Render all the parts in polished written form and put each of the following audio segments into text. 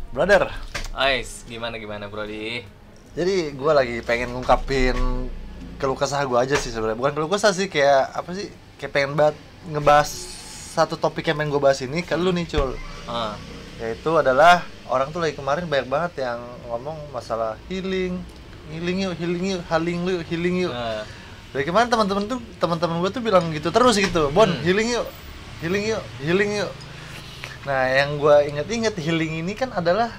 Brother, Ais, gimana Brody? jadi gue lagi pengen ngungkapin keluh kesah gue aja sih sebenarnya. Bukan keluh kesah sih, kayak apa sih? Kayak pengen banget ngebahas satu topik yang pengen gue bahas ini ke lu nih, Cul. Ah, Yaitu adalah orang tuh lagi kemarin banyak banget yang ngomong masalah healing, healing yuk, healing yuk, healing yuk. ah, Dari kemarin teman-teman gue tuh bilang gitu terus gitu, Bon, healing yuk, healing yuk, healing yuk. Nah, yang gue inget-inget healing ini kan adalah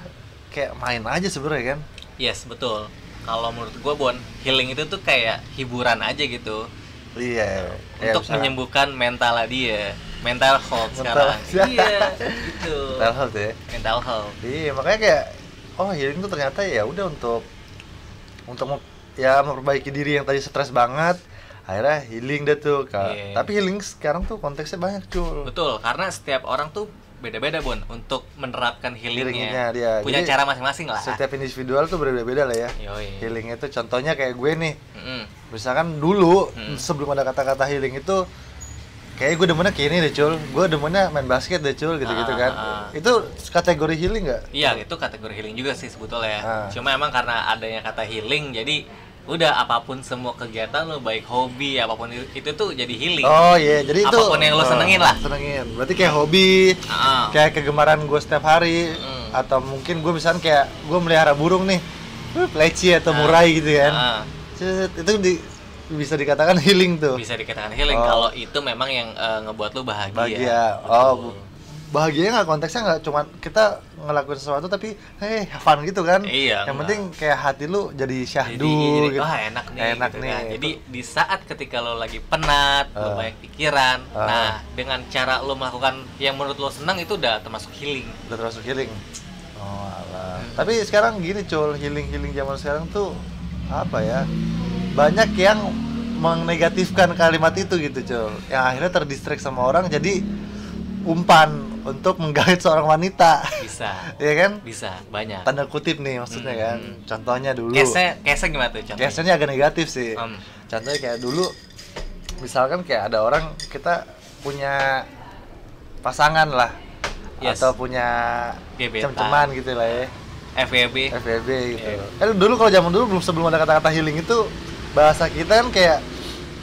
kayak main aja sebenarnya kan. yes, betul. Kalau menurut gua Bon, healing itu tuh kayak hiburan aja gitu. Iya. Untuk menyembuhkan mental dia. Mental health sekarang. Iya, gitu. mental health ya. Mental health. Iya, makanya kayak oh healing tuh ternyata ya udah ya memperbaiki diri yang tadi stres banget. Akhirnya healing deh tuh, Kak. Iya. Tapi healing sekarang tuh konteksnya banyak, Cul. Betul, karena setiap orang tuh beda-beda Bon untuk menerapkan Healingnya healingnya. dia. Punya Jadi, cara masing-masing lah. Setiap individual tuh berbeda-beda lah ya. Yoi. Healingnya itu contohnya kayak gue nih. Mm-mm. Misalkan dulu Hmm. sebelum ada kata-kata healing itu kayak gue demennya kayak ini deh, Cul. Gue demennya main basket deh, Cul, gitu-gitu kan. Itu kategori healing nggak? Iya, itu kategori healing juga sih sebetulnya. Ah. Cuma emang karena adanya kata healing, jadi udah apapun semua kegiatan lo, baik hobi, apapun itu tuh jadi healing. Oh iya, jadi itu Apapun yang lo senengin lah. Senengin. Berarti kayak hobi, Ah. kayak kegemaran gue setiap hari, Mm. atau mungkin gue misalnya kayak gue melihara burung nih, leci atau murai gitu kan. Ah. Cet, itu bisa dikatakan healing tuh. Bisa dikatakan healing Oh. kalau itu memang yang ngebuat lo bahagia. Bahagia. Oh, bahagianya nggak, konteksnya nggak cuma kita ngelakuin sesuatu tapi fun gitu kan. Iya, Yang enggak. penting kayak hati lu jadi syahdu jadi gitu. wah enak nih, Enak gitu nih. kan. Jadi di saat ketika lo lagi penat, lo banyak pikiran, nah dengan cara lo melakukan yang menurut lo senang itu udah termasuk healing. Udah termasuk healing. Oh alah. Tapi sekarang gini, Cul, healing zaman sekarang tuh apa ya? Banyak yang menegatifkan kalimat itu gitu, Cul. Yang akhirnya terdistract sama orang jadi umpan untuk menggait seorang wanita. Bisa. Iya kan? Bisa, banyak. Tanda kutip nih maksudnya kan. Contohnya dulu. Case-nya gimana tuh contohnya? Case-nya agak negatif sih. Hmm. Contohnya kayak dulu misalkan kayak ada orang, kita punya pasangan lah. Yes. Atau punya Gebetan. cem-ceman gitu lah ya. FWB. FBB gitu. Iya. Dulu kalau zaman dulu sebelum ada kata-kata healing itu bahasa kita kan kayak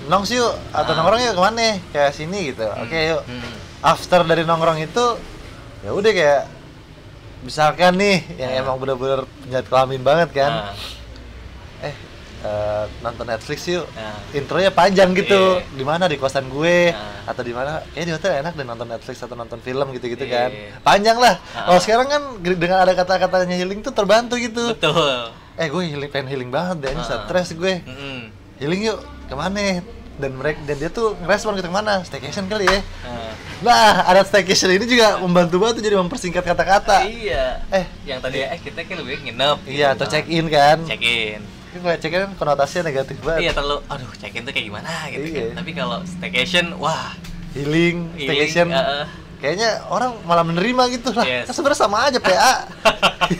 nongs yuk atau nongkrong yuk kemana? Kayak sini gitu. Oke yuk. After dari nongkrong itu ya udah kayak misalkan nih yang emang bener-bener penjahat kelamin banget kan. Nonton Netflix yuk. Intronya panjang gitu. Iya. Di mana, di kosan gue Nah. atau di mana? Kayak di hotel enak deh nonton Netflix atau nonton film gitu-gitu Iya. kan. Panjang lah. Kalau sekarang kan dengan ada kata-katanya healing tuh terbantu gitu. Betul. Gue pengen healing banget deh, ini stres gue. Mm-mm. Healing yuk, kemana? Dan dia tuh ngerespon kita kemana? Staycation kali ya. Nah. Nah, ada staycation ini juga membantu banget tuh, jadi mempersingkat kata-kata. Iya. Eh, Yang tadi kita kan lebih nginep. Iya, atau check in kan. Check in. Kalau check in kan konotasinya negatif banget. Iya, terlalu aduh check in tuh kayak gimana gitu Iya. kan. Tapi kalau staycation, wah, Healing, staycation. Kayaknya orang malah menerima gitu lah. Yes. Kan sebenarnya sama aja PA.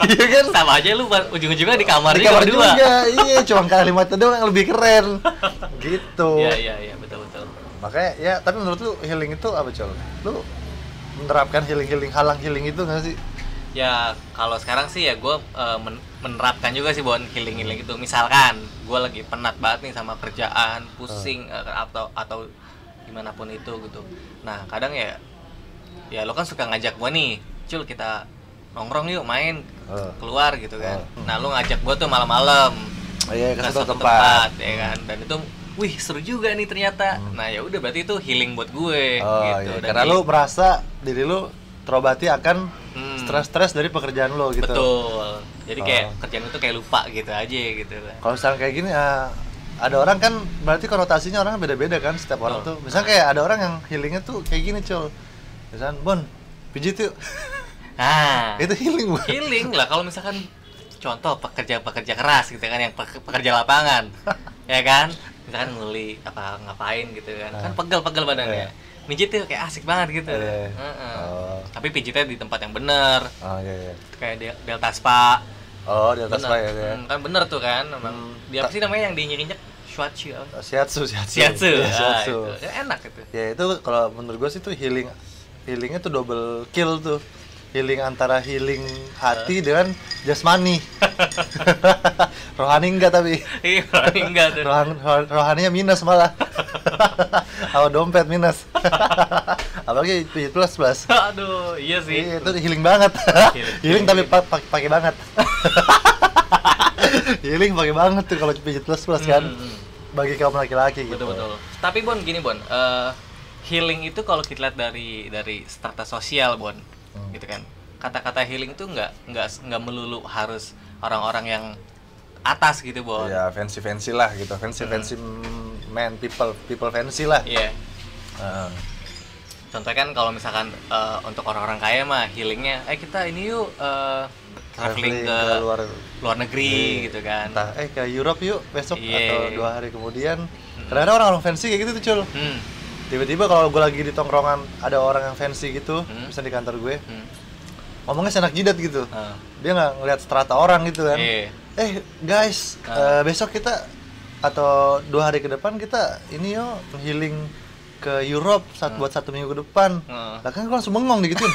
Iya kan? sama aja lu ujung-ujungnya di kamar Di juga kamar berdua. juga. Iya, cuma kalimatnya doang yang lebih keren. Gitu. Iya, betul. Makanya ya, tapi menurut lu healing itu apa, Col? Lu menerapkan healing halang healing itu nggak sih? Ya, kalau sekarang sih ya gue menerapkan juga sih buat healing itu. Misalkan gue lagi penat banget nih sama kerjaan, pusing atau gimana pun itu gitu. Nah, kadang ya lo kan suka ngajak gue nih, Cul kita nongkrong yuk main keluar gitu kan. Nah, lo ngajak gue tuh malam-malam Iya, ke ke suatu suatu tempat. ya kan. Dan itu wih seru juga nih ternyata. Nah, ya udah berarti itu healing buat gue Oh gitu. iya, Dan karena lu merasa diri lu terobati akan Hmm. stres-stres dari pekerjaan lu gitu. betul. Jadi kayak kerjaan itu kayak lupa gitu aja gitu kan. Kalau misalnya kayak gini, ada orang kan berarti konotasinya orang beda-beda kan setiap orang tuh. Betul. Misalnya kayak ada orang yang healingnya tuh kayak gini, Col. Misalnya, Bon, pijit yuk. Nah, Itu healing, Bu. healing lah kalau misalkan contoh pekerja keras gitu kan, yang pekerja lapangan. Ya kan? Misalkan nguli apa ngapain gitu kan. Kan pegel-pegel badannya. Mijit tuh kayak asik banget gitu. Iya. Heeh. Tapi pijitnya di tempat yang bener. Oh iya. Kayak Delta Spa. Oh, di atas Bener. Pak ya. Kan bener tuh kan. Emang dia apa sih namanya yang diinjek-injek? Shiatsu apa? Shiatsu. Shiatsu. Iya, Ah, shiatsu. itu. Ya, enak itu. Ya itu kalau menurut gue sih tuh healingnya tuh double kill tuh. healing antara healing hati dengan jasmani. Rohani enggak tapi. Iya, enggak tuh. Rohaninya minus malah. Sama dompet minus. Apalagi pijit plus. Aduh, iya sih. Iya, itu healing banget. Healing tapi pakai banget. Healing pakai banget tuh kalau pijit plus kan. Bagi kaum laki-laki gitu. Betul. Tapi Bon gini Bon, healing itu kalau kita lihat dari strata sosial Bon, gitu kan. Kata-kata healing itu nggak melulu harus orang-orang yang atas gitu Bon. Ya fancy lah gitu, fancy man people fancy lah. Iya. Contohnya kan kalau misalkan untuk orang-orang kaya mah healingnya, kita ini yuk traveling ke luar negeri gitu kan. Entah, ke Europe yuk besok atau 2 hari kemudian. Kadang-kadang orang-orang fancy kayak gitu tuh Cul. Tiba-tiba kalau gue lagi di tongkrongan ada orang yang fancy gitu, misalnya di kantor gue, ngomongnya senak jidat gitu. Dia nggak ngeliat strata orang gitu kan. Guys, besok kita atau 2 hari ke depan kita ini yuk healing ke Europe buat 1 minggu ke depan. Lah kan gue langsung bengong digituin.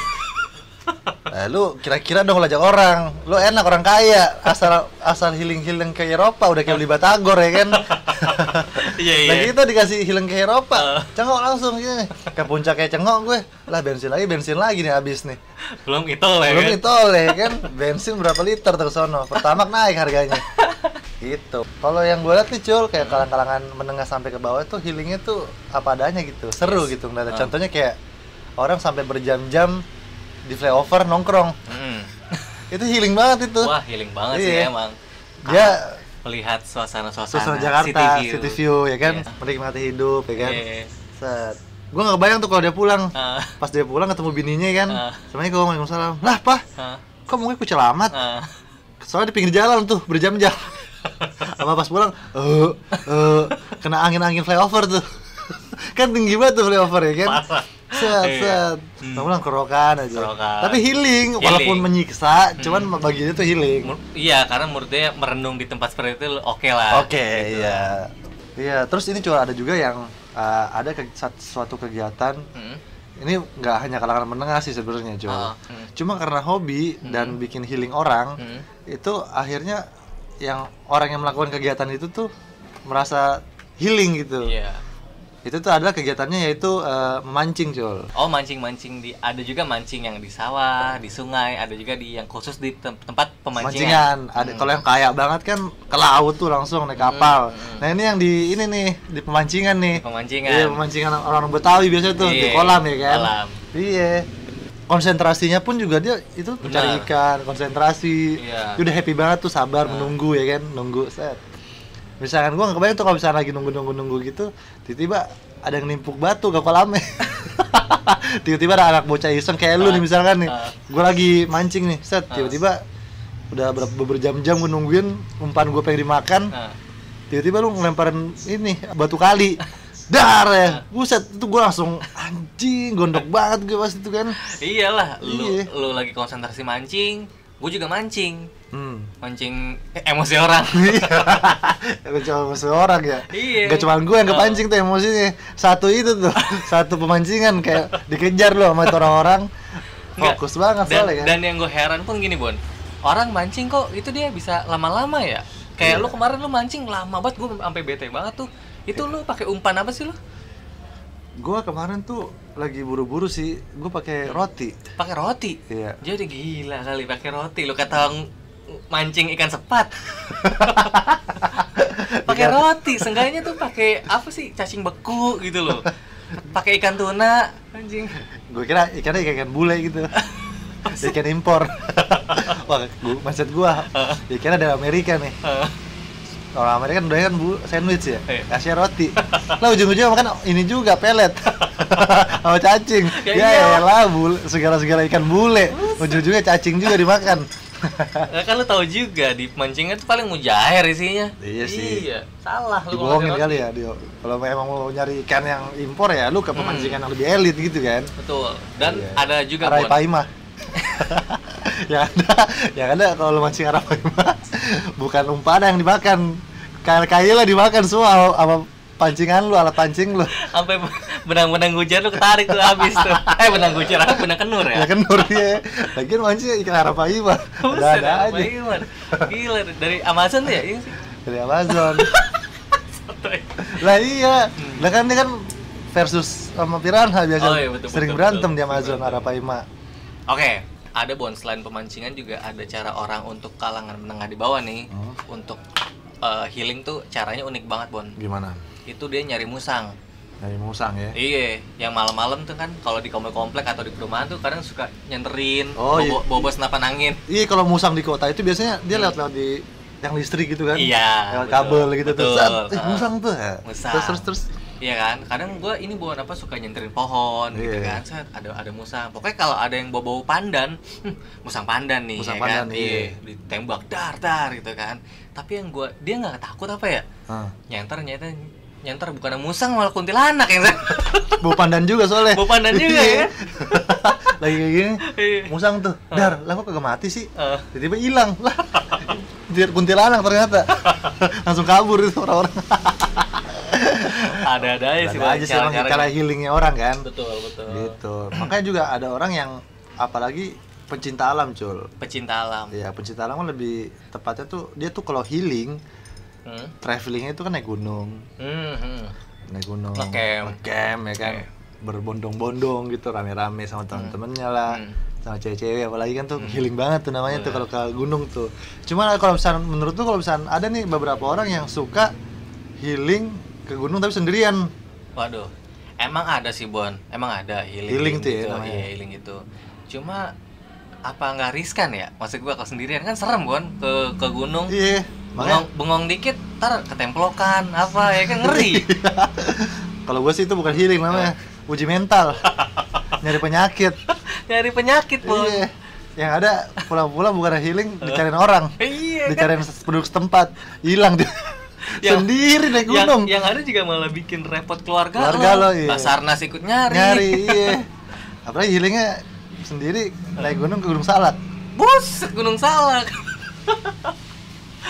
Lu kira-kira dong ngajak orang, lu enak orang kaya, asal healing ke Eropa udah kayak beli batagor ya kan. Iya. Lagi kita dikasih healing ke Eropa, cengok langsung gini. Ke puncak kayak cengok gue, lah bensin lagi nih habis nih. Belum itol ya kan, bensin berapa liter tuh sono, Pertamax naik harganya. Gitu. Kalau yang gue lihat nih Cul, kayak kalangan menengah sampai ke bawah itu healingnya tuh apa adanya gitu, seru gitu ngeliatnya. Contohnya kayak orang sampai berjam-jam di flyover nongkrong. Itu healing banget itu. Wah, healing banget sih emang. Dia melihat suasana Jakarta, city view ya kan, menikmati hidup ya kan. Set. Gua enggak kebayang tuh kalau dia pulang. Pas dia pulang ketemu bininya kan. Assalamualaikum, waalaikumsalam. Lah, Pak. Kok mungkin kucel amat? Soalnya di pinggir jalan tuh berjam-jam. Sama pas pulang, kena angin flyover tuh. Kan tinggi banget tuh flyover ya kan. Set. Pulang kerokan aja. Tapi healing, walaupun menyiksa, cuman bagi dia tuh healing. Iya, karena menurut dia merenung di tempat seperti itu oke lah. Oke, gitu. Iya. Iya, terus ini cuma ada juga yang ada suatu kegiatan. Ini nggak hanya kalangan menengah sih sebenarnya, cuma karena hobi dan bikin healing orang, itu akhirnya yang orang yang melakukan kegiatan itu tuh merasa healing gitu. Iya. Itu tuh adalah kegiatannya yaitu memancing, Cul. Oh, mancing. Ada juga mancing yang di sawah, di sungai, ada juga yang khusus di tempat pemancingan. Ada kalau yang kaya banget kan ke laut tuh langsung naik kapal. Nah, ini yang di pemancingan nih. Iya, pemancingan orang Betawi biasanya tuh di kolam ya kan. Iya. Konsentrasinya pun juga dia itu mencari ikan, konsentrasi. Dia udah happy banget tuh, sabar menunggu ya kan, nunggu set. Misalkan gue nggak kebayang tuh kalau misalnya lagi nunggu gitu, tiba-tiba ada yang nimpuk batu ke kolamnya. Tiba-tiba ada anak bocah iseng kayak lu nih misalkan nih, gue lagi mancing nih, set tiba-tiba udah berjam-jam gue nungguin umpan gue pengen dimakan, tiba-tiba lu ngelemparin ini batu kali, dar ya, buset itu gue langsung anjing gondok banget gue pas itu kan. Iyalah, lu lagi konsentrasi mancing, gue juga mancing. Mancing emosi orang. Emosi orang ya. Iya. Gak cuma gue yang kepancing tuh emosinya. Satu pemancingan kayak dikejar loh sama orang-orang. Fokus banget soalnya kan. Dan yang gue heran pun gini Bon, orang mancing kok itu dia bisa lama-lama ya. Kayak lu kemarin lu mancing lama banget, gue sampai bete banget tuh. Itu lu pakai umpan apa sih lu? Gue kemarin tuh lagi buru-buru sih, gue pakai roti. Pakai roti? Iya. Jadi gila kali pakai roti. Lu kata mancing ikan sepat. Pakai roti, seenggaknya tuh pakai apa sih? Cacing beku gitu loh. Pakai ikan tuna, anjing. Gue kira ikannya ikan bule gitu. Ikan impor. Wah, maksud gua ikannya dari Amerika nih. Orang Amerika kan udah kan sandwich ya, kasih roti. Lah ujung-ujungnya makan ini juga pelet. Sama cacing. Ya lah, segala-segala ikan bule. Ujung-ujungnya cacing juga dimakan. Nah, kan lu tahu juga di pemancingan tuh paling mujair isinya. Iya sih. Iya. Salah lu dibohongin kali ya, Dio. Kalau memang mau nyari ikan yang impor ya lu ke pemancingan yang lebih elit gitu kan. Betul. Dan ada juga Arapaima. yang ada kalau lu mancing Arapaima bukan umpan yang dimakan. Kayak lah dimakan semua sama pancingan lu, alat pancing lu. Sampai benang-benang hujan lu ketarik tuh habis tuh. Benang hujan apa benang kenur ya? Ya kenur dia. Lagian mancing ikan arapaima. Ada aja. Gila dari Amazon tuh ya? Iya sih. Dari Amazon. Lah iya. Lah kan dia kan versus sama piranha biasa. Oh, iya, betul, sering betul, berantem betul, di Amazon betul. arapaima. Oke, ada Bon, selain pemancingan juga ada cara orang untuk kalangan menengah di bawah nih. Untuk healing tuh caranya unik banget, Bon. Gimana? Itu dia nyari musang. Dari musang ya. Iya, yang malam-malam tuh kan kalau di komplek atau di perumahan tuh kadang suka nyenterin, Oh, iya. bobo senapan angin. Iya, kalau musang di kota itu biasanya dia lewat-lewat di yang listrik gitu kan. Iya, Lewat betul, kabel gitu betul. tuh. Musang tuh. Musang. Terus. Iya kan, kadang gue ini bawa apa suka nyenterin pohon gitu Iya. kan, set ada musang. Pokoknya kalau ada yang bawa pandan, musang pandan nih, Musang ya pandan, kan, iya. ditembak dar gitu kan. Tapi yang dia nggak takut apa ya? Nyenter bukan musang malah kuntilanak yang Bau pandan juga soalnya. Bau pandan juga ya. Lagi kayak gini, Iya. musang tuh. Dar, lah kok kagak mati sih? Ah. Tiba-tiba hilang. Lah. Dia kuntilanak ternyata. Langsung kabur itu orang-orang. Ada aja sih, Ada aja sih emang cara healingnya orang kan. Betul. Gitu. Makanya juga ada orang yang apalagi pencinta alam, Cul. Pecinta alam. Iya, pencinta alam kan lebih tepatnya tuh dia tuh kalau healing, travelingnya itu kan naik gunung. Naik gunung. Ngecamp ya kan. Berbondong-bondong gitu, rame-rame sama teman-temannya lah. Sama cewek-cewek apalagi kan tuh healing banget tuh namanya tuh kalau ke gunung tuh. Cuman kalau misalnya menurut tuh kalau misalnya ada nih beberapa orang yang suka healing ke gunung tapi sendirian. Waduh, emang ada sih Bon, emang ada Healing tuh ya gitu. namanya. Iya, healing itu. Cuma apa nggak riskan ya? Maksud gua kalau sendirian kan serem Bon ke gunung. Iya. Bengong dikit, ntar ketemplokan apa ya kan ngeri. Kalau gua sih itu bukan healing namanya, uji mental. Nyari penyakit. Nyari penyakit Bon. Iya. Yang ada pulang-pulang bukan healing, dicariin orang. Iya. Dicariin penduduk setempat, hilang dia. Sendiri naik gunung. Yang ada juga malah bikin repot keluarga lo, iya. Basarnas ikut nyari. Iya. Apalagi healingnya sendiri naik gunung ke Gunung Salak. Bus, Gunung Salak.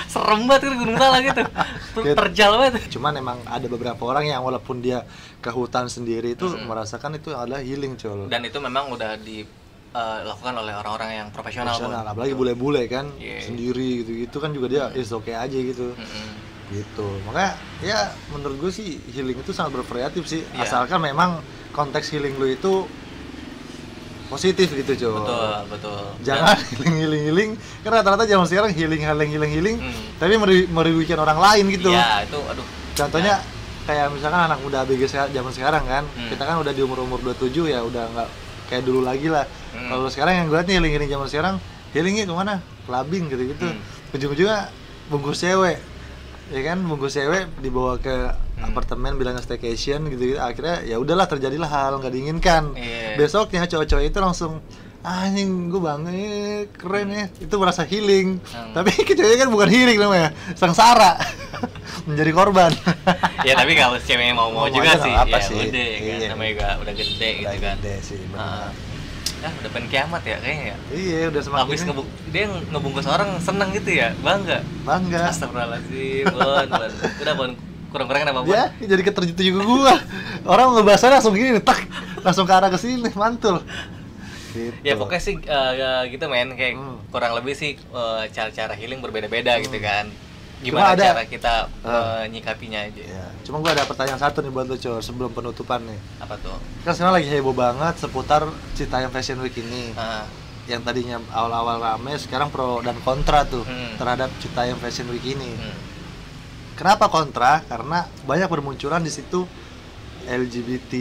Serem banget kan Gunung Salak gitu. Terjal banget. Cuman emang ada beberapa orang yang walaupun dia ke hutan sendiri itu merasakan itu adalah healing, Col. Dan itu memang udah dilakukan oleh orang-orang yang profesional. Apalagi bule-bule kan, Yeah. sendiri gitu-gitu kan juga dia is oke aja gitu. Gitu. Makanya ya menurut gue sih healing itu sangat bervariatif sih, asalkan memang konteks healing lu itu positif gitu, Col. Betul. Jangan healing karena rata-rata zaman sekarang healing tapi merugikan orang lain gitu. Iya, itu aduh. Contohnya kayak misalkan anak muda ABG zaman sekarang kan, kita kan udah di umur 27 ya udah nggak kayak dulu lagi lah. Kalau sekarang yang gue lihat nih healing zaman sekarang healingnya kemana? Clubbing gitu-gitu. Ujung-ujungnya bungkus cewek. Ya kan, bungkus cewek dibawa ke apartemen bilangnya staycation gitu, akhirnya ya udahlah terjadilah hal nggak diinginkan. Besoknya cowok-cowok itu langsung anjing gue bangga keren ya, itu merasa healing. Tapi ceweknya kan bukan healing namanya, sengsara. Menjadi korban. Ya tapi kalau ceweknya mau juga sih apa ya sih? udah kan, namanya juga udah gede gitu kan. Gede sih, Udah pengen kiamat ya kayaknya ya. Iya, udah semakin habis dia ngebungkus orang seneng gitu ya, bangga. Astagfirullahaladzim, Bon. Udah Bon, kurang-kurang kenapa Bon? Ya, jadi keterjun juga gua. Orang ngebahasnya langsung gini, tak langsung ke arah ke sini, mantul. Gitu. Ya pokoknya sih gitu men, kayak kurang lebih sih cara-cara healing berbeda-beda gitu kan. Gimana cara kita menyikapinya aja. Ya. Cuma gua ada pertanyaan satu nih buat lo, Cor, sebelum penutupan nih. Apa tuh? Kan sekarang lagi heboh banget seputar Citayam Fashion Week ini. Yang tadinya awal-awal rame, sekarang pro dan kontra tuh terhadap Citayam Fashion Week ini. Kenapa kontra? Karena banyak bermunculan di situ LGBT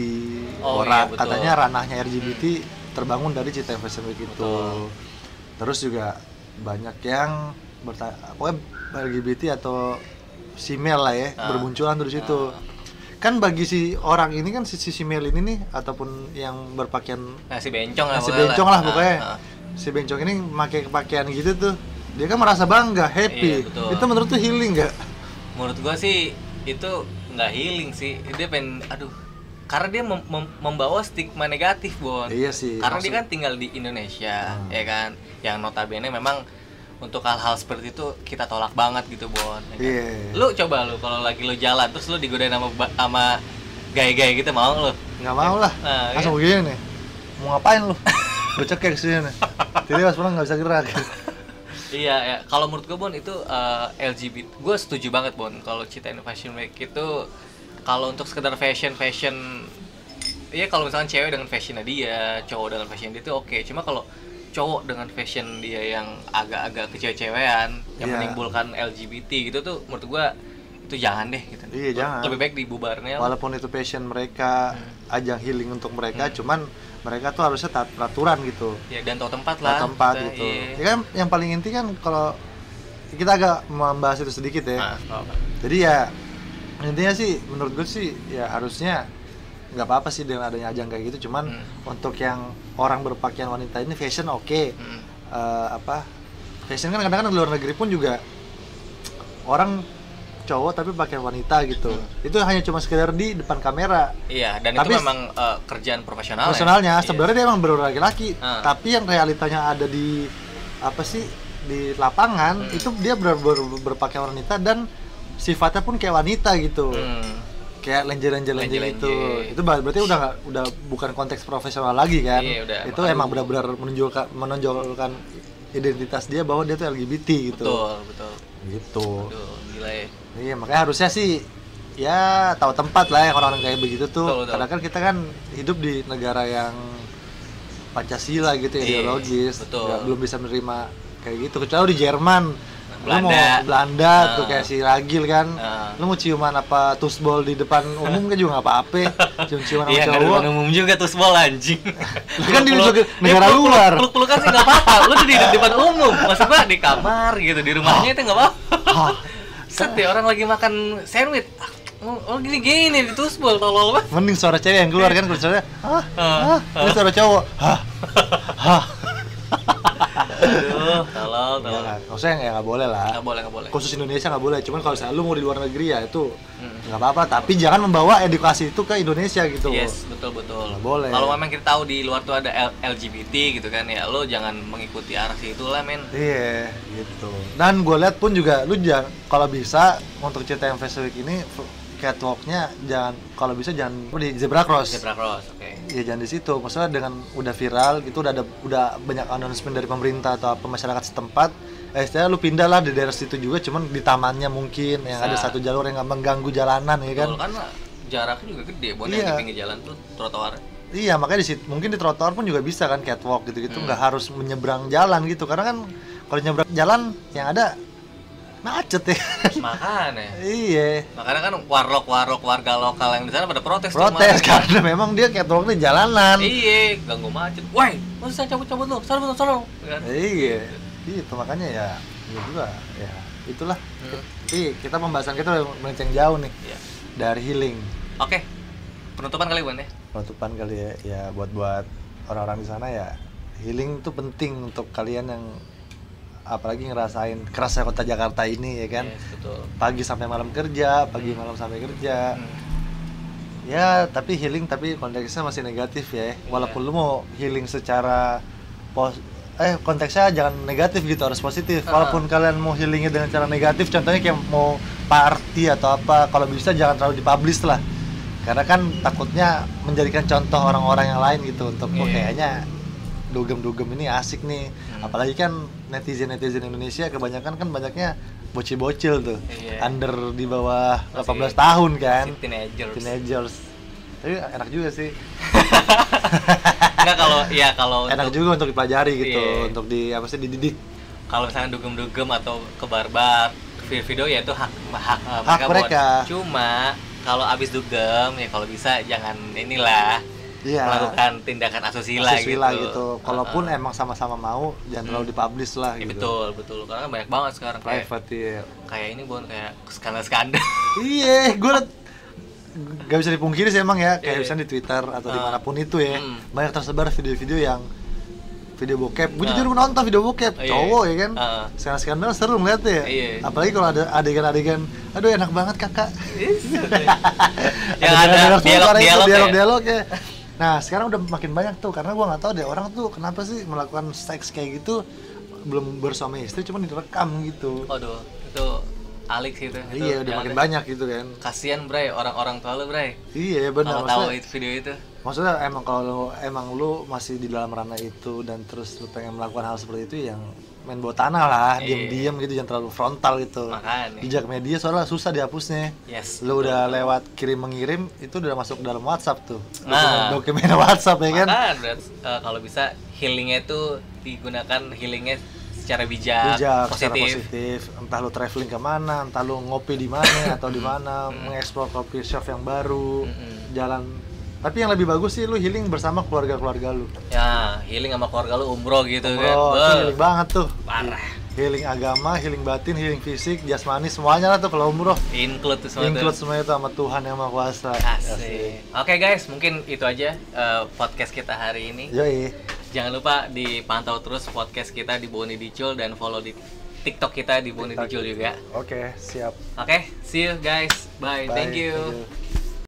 orang, katanya ranahnya LGBT terbangun dari Citayam Fashion Week itu. Terus juga banyak yang pokoknya LGBT atau female lah ya, bermunculan dari situ. Kan bagi si orang ini kan si female ini nih ataupun yang berpakaian si bencong lah pokoknya. Si bencong ini pakai pakaian gitu tuh, dia kan merasa bangga, happy. Iya, itu menurut tuh healing nggak? Menurut gua sih itu nggak healing sih, dia karena dia membawa stigma negatif, Bon. Iya sih. Karena dia kan tinggal di Indonesia, ya kan, yang notabene memang untuk hal-hal seperti itu kita tolak banget gitu Bon. Ya kan? Iya. Lu coba lu kalau lagi lu jalan terus lu digodain sama gaya-gaya gitu mau lu? Nggak mau lah. Nah, Langsung begini nih. Mau ngapain lu? Gue cekek sini nih. Jadi pas pulang nggak bisa gerak. Iya ya, kalau menurut gue Bon itu LGBT, gue setuju banget Bon kalau Cita Fashion Week itu kalau untuk sekedar fashion, iya kalau misalkan cewek dengan fashionnya dia, cowok dengan fashion dia itu oke. Cuma kalau cowok dengan fashion dia yang agak-agak kecewek-cewekan yang menimbulkan LGBT gitu tuh menurut gue itu jangan deh gitu. Iya jangan. Lebih baik dibubarnya. Walaupun itu passion mereka, ajang healing untuk mereka, cuman mereka tuh harusnya taat peraturan gitu. Ya dan tahu tempat lah. Tahu tempat kita, gitu. Iya. Ya kan yang paling inti kan kalau kita agak membahas itu sedikit ya. Apa? Jadi ya intinya sih menurut gue sih ya harusnya nggak apa-apa sih dengan adanya ajang kayak gitu. Cuman untuk yang orang berpakaian wanita ini fashion oke. Fashion kan kadang-kadang di luar negeri pun juga orang cowok tapi pakai wanita gitu. Itu hanya cuma sekedar di depan kamera. Iya, dan tapi itu memang kerjaan profesional. Profesionalnya ya? sebenarnya dia emang benar laki-laki. Tapi yang realitanya ada di di lapangan itu dia berpakaian wanita dan sifatnya pun kayak wanita gitu. Kayak lenje-lenje gitu. Itu berarti udah bukan konteks profesional lagi kan. Iya, itu emang benar-benar menonjolkan identitas dia bahwa dia tuh LGBT gitu. Betul. Gitu. Aduh, gila ya. Iya, makanya harusnya sih ya tahu tempat lah yang orang-orang kayak begitu tuh. Betul. Karena kan kita kan hidup di negara yang Pancasila gitu, ideologis. Betul. Belum bisa menerima kayak gitu. Kecuali di Jerman, Belanda tuh kayak si Ragil kan. Lu mau ciuman apa tusbol di depan umum kan juga nggak apa-apa. Cium-ciuman sama cowok. Iya, depan umum juga tusbol anjing. Kan di negara luar. Peluk-pelukan sih nggak apa-apa. Lu di depan umum, maksud gua di kamar gitu, di rumahnya itu nggak apa-apa. Set ya orang lagi makan sandwich. Oh gini di tusbol tolol banget. Mending suara cewek yang keluar kan, kalau suaranya ini suara cowok. Aduh, tolol. Maksudnya ya nggak boleh lah. Nggak boleh. Khusus Indonesia nggak boleh. Cuman kalau misalnya lu mau di luar negeri ya itu nggak apa-apa. Tapi jangan membawa edukasi itu ke Indonesia gitu. Yes, betul. Nggak boleh. Kalau memang kita tahu di luar tuh ada LGBT gitu kan ya, lo jangan mengikuti arah situ lah men. Iya, gitu. Dan gue lihat pun juga lu jangan, kalau bisa untuk Cita yang Fashion Week ini catwalknya jangan, kalau bisa jangan di zebra cross, oke. Iya jangan di situ. Maksudnya dengan udah viral gitu, udah banyak announcement dari pemerintah atau apa masyarakat setempat. Istilahnya lu pindah lah di daerah situ juga, cuman di tamannya mungkin yang ada satu jalur yang nggak mengganggu jalanan ya kan. Kan jaraknya juga gede, di pinggir jalan tuh trotoar. Iya, makanya di situ mungkin di trotoar pun juga bisa kan catwalk gitu-gitu, nggak harus menyeberang jalan gitu. Karena kan kalau nyebrang jalan yang ada macet ya. Makanya. Iya. Makanya kan warlock warga lokal yang di sana pada protes karena memang dia catwalk di jalanan. Iya, ganggu macet. Woi, masa cabut lu? Sono. Kan? Iya. Itu makanya ya juga ya itulah. Tapi kita pembahasan kita udah melenceng jauh nih. Iya. Dari healing. Oke. Penutupan kali Bang ya. Penutupan kali ya buat orang-orang di sana ya, healing itu penting untuk kalian yang apalagi ngerasain kerasnya kota Jakarta ini ya kan. Yes, betul. Pagi sampai malam kerja, malam sampai kerja. Ya, tapi healing tapi konteksnya masih negatif ya. Walaupun lu mau healing secara konteksnya jangan negatif gitu, harus positif. Walaupun kalian mau healingnya dengan cara negatif, contohnya kayak mau party atau apa, kalau bisa jangan terlalu dipublish lah. Karena kan takutnya menjadikan contoh orang-orang yang lain gitu untuk kayaknya dugem ini asik nih. Apalagi kan netizen Indonesia kebanyakan kan banyaknya bocil-bocil tuh. Under di bawah 18 tahun kan. Teenagers. Tapi enak juga sih. Enggak kalau enak juga untuk dipelajari gitu, untuk dididik. Kalau misalnya dugem-dugem atau ke barbar, video ya itu hak mereka. Cuma kalau abis dugem ya kalau bisa jangan melakukan tindakan asusila gitu. Kalaupun emang sama-sama mau, jangan terlalu dipublish lah gitu. Betul. Karena banyak banget sekarang private kayak ini kayak skandal. Iya, gue gak bisa dipungkiri sih emang ya, kayak misalnya di Twitter atau dimanapun itu ya, banyak tersebar video-video yang video bokep. Gue jujur menonton video bokep cowok ya kan. Skandal seru ngeliatnya ya. Apalagi kalau ada adegan-adegan, aduh enak banget kakak. Yang ada dialog ya. Nah sekarang udah makin banyak tuh, karena gue nggak tahu deh orang tuh kenapa sih melakukan seks kayak gitu belum bersama istri, cuman direkam gitu. Waduh, itu alik sih itu. Iya, udah makin banyak gitu kan. Kasian Bray, orang-orang tua lu Bray. Iya benar. Kalau tahu itu video itu. Maksudnya emang lu masih di dalam ranah itu dan terus lu pengen melakukan hal seperti itu, yang main bawah tanah lah, diam-diam gitu, jangan terlalu frontal gitu. Makanya. Jejak media soalnya susah dihapusnya. Yes. Lu udah lewat kirim mengirim itu udah masuk dalam WhatsApp tuh. Nah. Dokumen WhatsApp ya kan. Makanya kalau bisa healingnya itu digunakan healingnya secara bijak, Secara positif. Entah lu traveling kemana, entah lu ngopi di mana atau di mana, mengeksplor coffee shop yang baru, jalan. Tapi yang lebih bagus sih lu healing bersama keluarga lu. Ya, healing sama keluarga lu umroh gitu kan. Itu healing banget tuh. Parah. Healing agama, healing batin, healing fisik, jasmani, semuanya lah tuh kalau umroh. Include semua Include semua itu sama Tuhan yang Maha Kuasa. Asik. Oke guys, mungkin itu aja podcast kita hari ini. Yoi. Jangan lupa dipantau terus podcast kita di Boni Dicul dan follow di TikTok kita di Boni Dicul juga. Oke, siap. Oke, see you guys. Bye. Bye. Thank you.